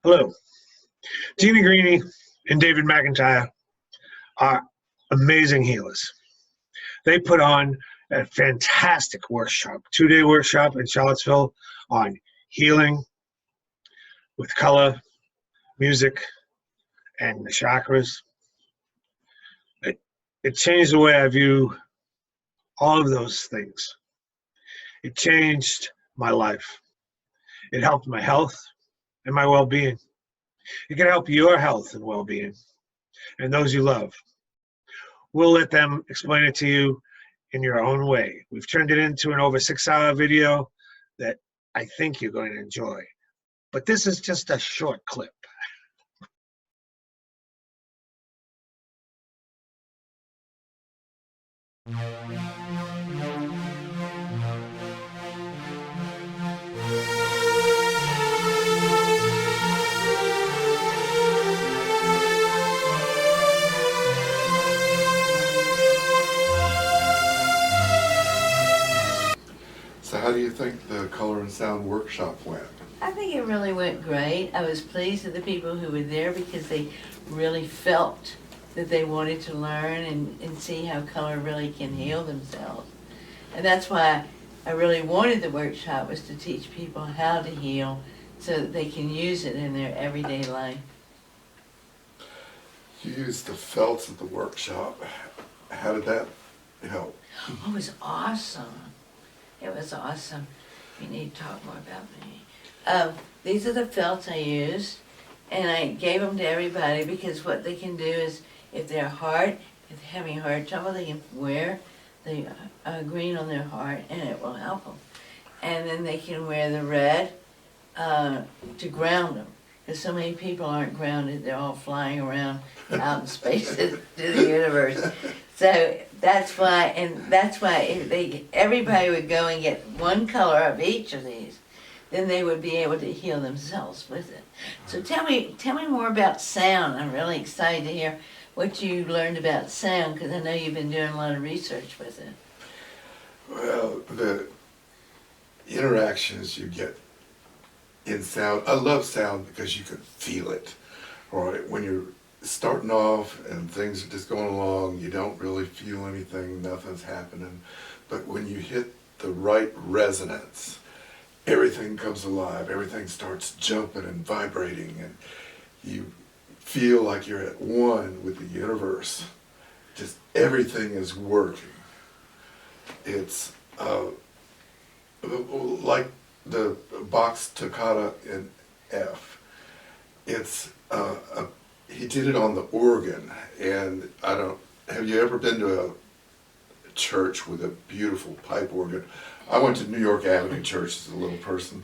Hello. Jeanne Greeny and David McIntyre are amazing healers. They put on a fantastic workshop, 2-day workshop in Charlottesville on healing with color, music, and the chakras. It changed the way I view all of those things. It changed my life. It helped my health and my well-being. It can help your health and well-being and those you love. We'll let them explain it to you in your own way. We've turned it into an over 6-hour video that I think you're going to enjoy. But this is just a short clip. So how do you think the color and sound workshop went? I think it really went great. I was pleased with the people who were there because they really felt that they wanted to learn and see how color really can heal themselves. And that's why I really wanted the workshop, was to teach people how to heal so that they can use it in their everyday life. You used the felts at the workshop. How did that help? Oh, it was awesome. It was awesome. You need to talk more about me. These are the felts I used, and I gave them to everybody because what they can do is, if they're having heart trouble, they can wear the green on their heart, and it will help them. And then they can wear the red to ground them, because so many people aren't grounded. They're all flying around out in space to the universe. So that's why, if everybody would go and get one color of each of these, then they would be able to heal themselves with it. So tell me more about sound. I'm really excited to hear what you learned about sound, because I know you've been doing a lot of research with it. Well, the interactions you get in sound, I love sound because you can feel it. Right? When you're starting off and things are just going along, you don't really feel anything, nothing's happening. But when you hit the right resonance, everything comes alive, everything starts jumping and vibrating, and you feel like you're at one with the universe. Just everything is working. It's like the Bach's toccata in F. It's he did it on the organ, and have you ever been to a church with a beautiful pipe organ? I went to New York Avenue Church as a little person,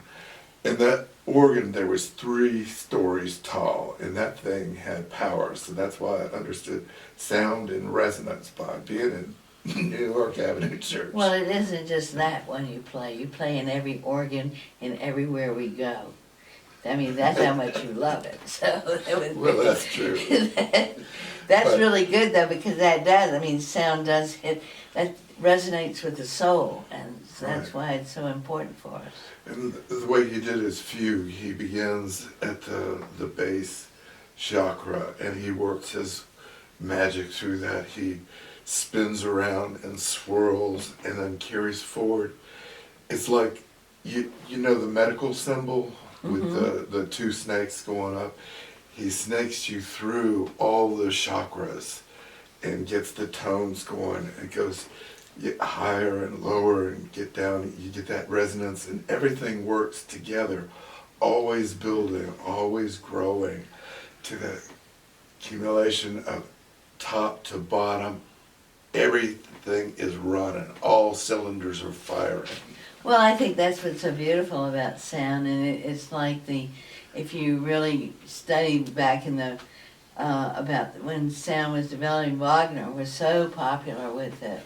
and that organ there was 3 stories tall, and that thing had power. So that's why I understood sound and resonance by being in New York Avenue Church. Well, it isn't just that one you play. You play in every organ and everywhere we go. I mean, that's how much you love it. So it was, well, that's true. That's really good, though, because that does. I mean, sound does hit. That resonates with the soul, and so that's why it's so important for us. And the way he did his fugue, he begins at the base chakra, and he works his magic through that. He spins around and swirls and then carries forward. It's like, you know the medical symbol with the 2 snakes going up? He snakes you through all the chakras and gets the tones going. It goes higher and lower and get down. You get that resonance, and everything works together, always building, always growing to the accumulation of top to bottom. Everything is running. All cylinders are firing. Well, I think that's what's so beautiful about sound, and it's like if you really studied back in the about when sound was developing, Wagner was so popular with it.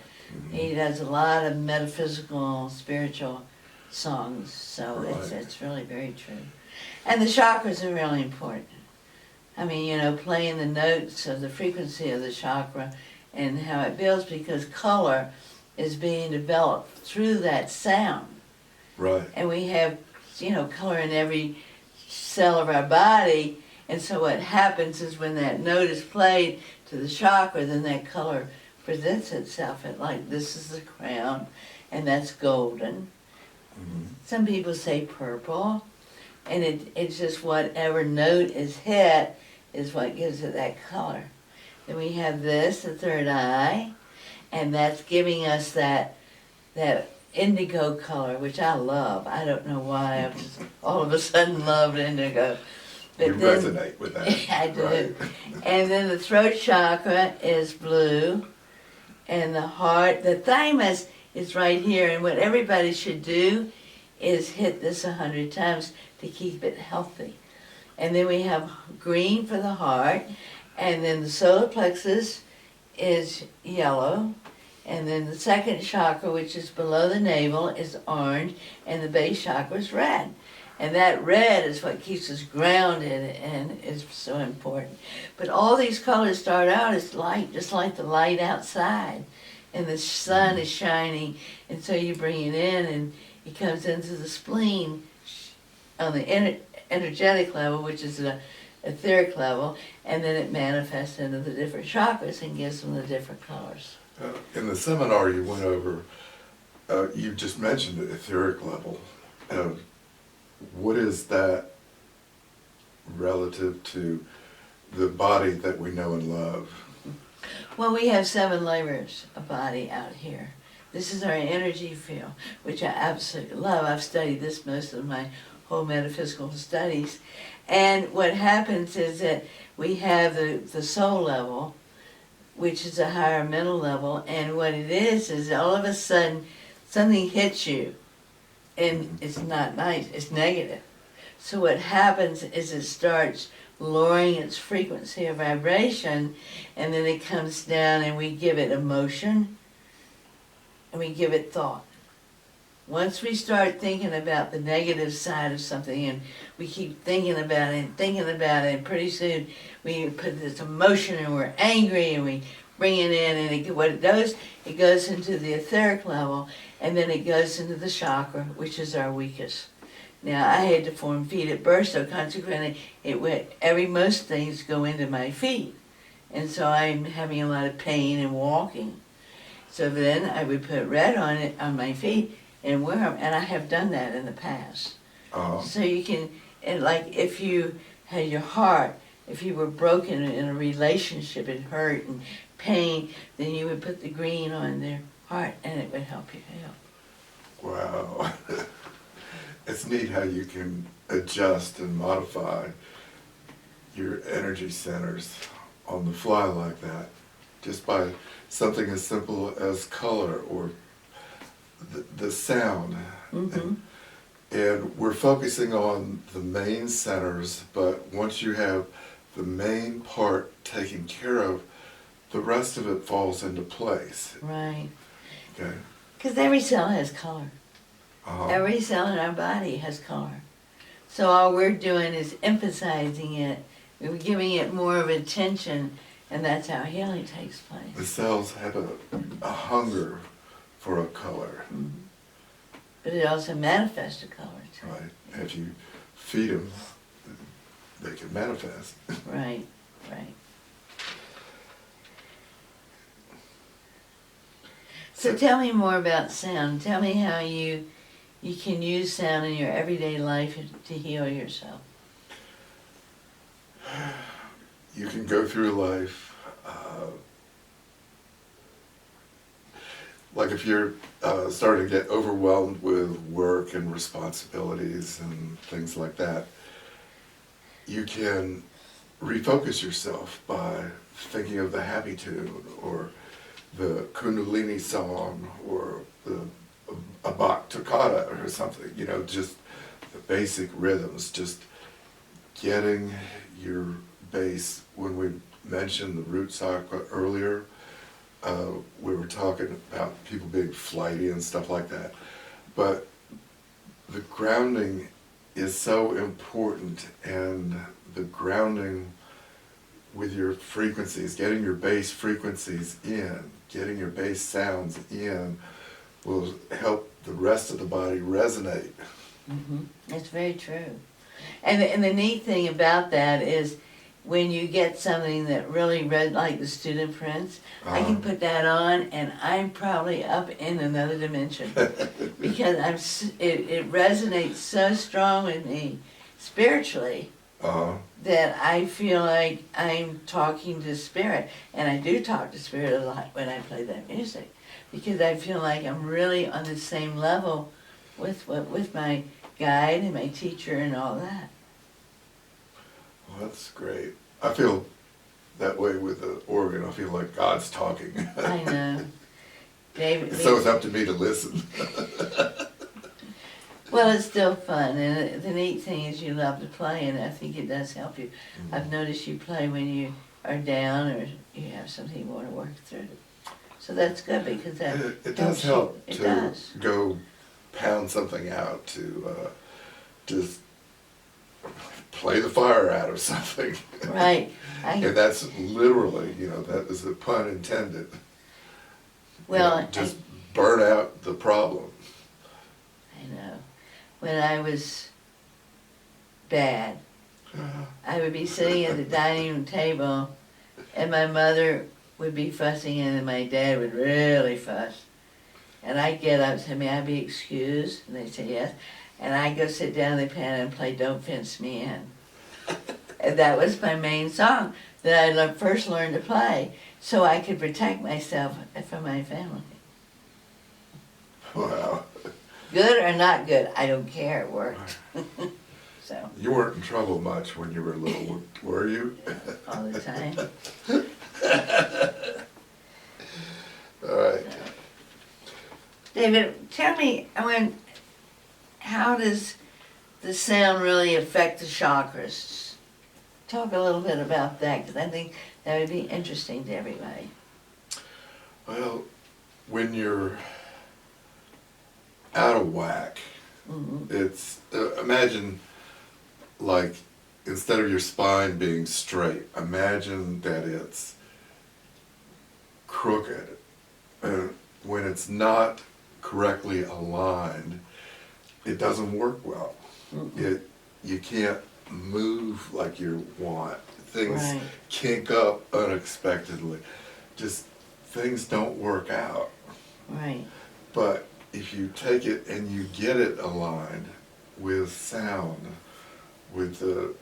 He does a lot of metaphysical, spiritual songs, so it's really very true. And the chakras are really important. I mean, playing the notes of the frequency of the chakra and how it builds, because color is being developed through that sound. Right. And we have, color in every cell of our body. And so what happens is when that note is played to the chakra, then that color presents itself. And like, this is the crown, and that's golden. Some people say purple, and it's just whatever note is hit is what gives it that color. Then we have this, the third eye, and that's giving us that indigo color, which I love. I don't know why I've just all of a sudden loved indigo. You resonate with that. I do. Right. And then the throat chakra is blue, and the heart, the thymus is right here, and what everybody should do is hit this 100 times to keep it healthy. And then we have green for the heart, and then the solar plexus is yellow, and then the second chakra, which is below the navel, is orange, and the base chakra is red. And that red is what keeps us grounded and is so important. But all these colors start out as light, just like the light outside. And the sun is shining, and so you bring it in, and it comes into the spleen on the energetic level, which is the etheric level, and then it manifests into the different chakras and gives them the different colors. In the seminar you went over, you just mentioned the etheric level. What is that relative to the body that we know and love? Well, we have 7 layers of body out here. This is our energy field, which I absolutely love. I've studied this most of my whole metaphysical studies. And what happens is that we have the soul level, which is a higher mental level, and what it is all of a sudden something hits you, and it's not nice, it's negative. So what happens is it starts lowering its frequency or vibration, and then it comes down, and we give it emotion, and we give it thought. Once we start thinking about the negative side of something, and we keep thinking about it, and pretty soon we put this emotion, and we're angry, and we bring it in, and what it does, it goes into the etheric level, and then it goes into the chakra, which is our weakest. Now, I had to form feet at birth, so consequently, most things go into my feet. And so I'm having a lot of pain and walking. So then I would put red on it, on my feet, and wear them, and I have done that in the past. So you can, and like if you had your heart, if you were broken in a relationship and hurt and pain, then you would put the green on their heart, and it would help you heal. Wow. It's neat how you can adjust and modify your energy centers on the fly like that, just by something as simple as color or the sound. And we're focusing on the main centers, but once you have the main part taken care of, the rest of it falls into place. Right. Okay. Because every cell has color. Every cell in our body has color. So all we're doing is emphasizing it. We're giving it more of attention, and that's how healing takes place. The cells have a hunger for a color. But it also manifests a color too. Right. If you feed them, they can manifest. Right, right. So tell me more about sound. Tell me how you can use sound in your everyday life to heal yourself. You can go through life, like if you're starting to get overwhelmed with work and responsibilities and things like that, you can refocus yourself by thinking of the happy tune or the Kundalini song or the a Bach toccata or something, you know, just the basic rhythms, just getting your bass. When we mentioned the root chakra earlier, we were talking about people being flighty and stuff like that, but the grounding is so important, and the grounding with your frequencies, getting your bass frequencies in, getting your bass sounds in, will help the rest of the body resonate. That's very true. And the neat thing about that is when you get something that really read like the student prints, I can put that on and I'm probably up in another dimension because it resonates so strong with me spiritually that I feel like I'm talking to spirit, and I do talk to spirit a lot when I play that music because I feel like I'm really on the same level with my guide and my teacher and all that. Well, that's great. I feel that way with the organ. I feel like God's talking. I know. David, So it's up to me to listen. well, it's still fun, and the neat thing is you love to play, and I think it does help you. I've noticed you play when you are down or you have something you want to work through. So that's good because that it does help It to does. go pound something out, to just play the fire out of something. Right. And that's literally, that is a pun intended. Well, just burn out the problem. I know. When I was bad, I would be sitting at the dining room table, and my mother would be fussing, and my dad would really fuss. And I'd get up and say, "May I be excused?" And they'd say, "Yes." And I'd go sit down in the piano and play "Don't Fence Me In." And that was my main song that I first learned to play, so I could protect myself from my family. Wow. Good or not good, I don't care, it worked. So, You weren't in trouble much when you were little, were you? all the time. All right. David, tell me, how does the sound really affect the chakras? Talk a little bit about that, because I think that would be interesting to everybody. Well, when you're out of whack, it's, imagine, like, instead of your spine being straight, imagine that it's crooked. And when it's not correctly aligned, it doesn't work well. You can't move like you want. Things kink up unexpectedly. Just things don't work out. Right. But if you take it and you get it aligned with sound, with the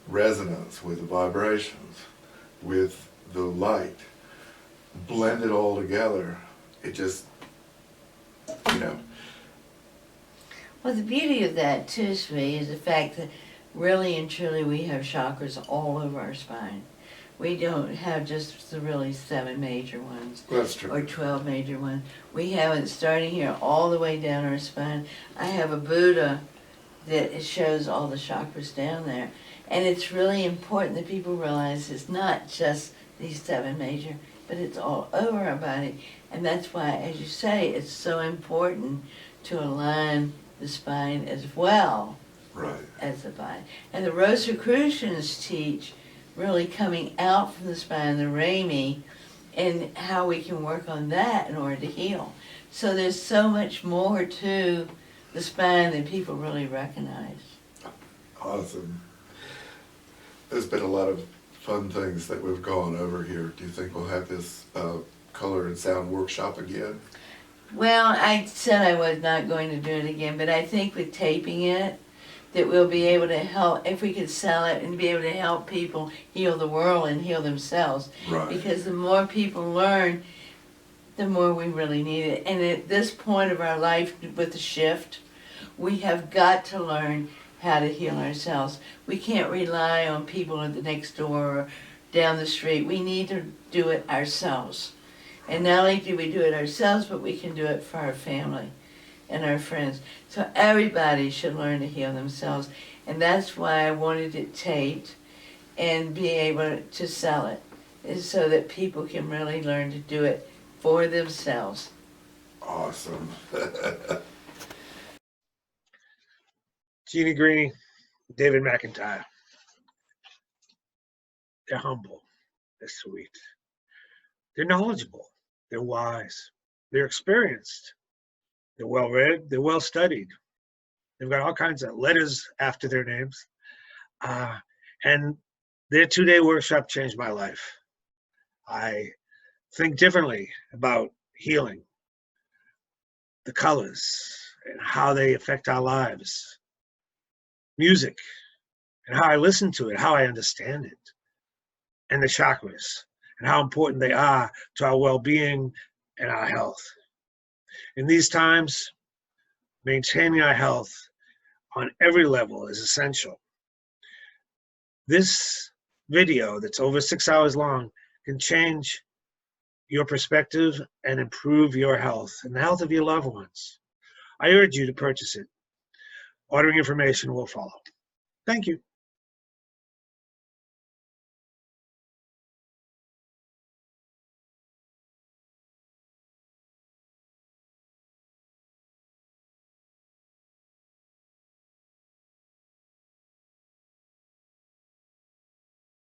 resonance, with the vibrations, with the light, blend it all together, it just, Well, the beauty of that, too, Sri, is the fact that really and truly we have chakras all over our spine. We don't have just the really 7 major ones. That's true. Or 12 major ones. We have it starting here all the way down our spine. I have a Buddha that it shows all the chakras down there. And it's really important that people realize it's not just these 7 major, but it's all over our body. And that's why, as you say, it's so important to align the spine as well as the body. And the Rosicrucians teach really coming out from the spine, the Rami, and how we can work on that in order to heal. So there's so much more to the spine than people really recognize. Awesome. There's been a lot of fun things that we've gone over here. Do you think we'll have this color and sound workshop again? Well, I said I was not going to do it again, but I think with taping it, that we'll be able to help, if we could sell it and be able to help people heal the world and heal themselves. Right. Because the more people learn, the more we really need it. And at this point of our life with the shift, we have got to learn how to heal ourselves. We can't rely on people at the next door or down the street. We need to do it ourselves. And not only do we do it ourselves, but we can do it for our family and our friends. So everybody should learn to heal themselves. And that's why I wanted it taped and be able to sell it, is so that people can really learn to do it for themselves. Awesome. Jeanne Green, David McIntyre. They're humble. They're sweet. They're knowledgeable. They're wise. They're experienced. They're well read. They're well studied. They've got all kinds of letters after their names. And their 2-day workshop changed my life. I think differently about healing, the colors, and how they affect our lives, music, and how I listen to it, how I understand it, and the chakras, and how important they are to our well-being and our health. In these times, maintaining our health on every level is essential. This video that's over 6 hours long can change your perspective and improve your health and the health of your loved ones. I urge you to purchase it. Ordering information will follow. Thank you.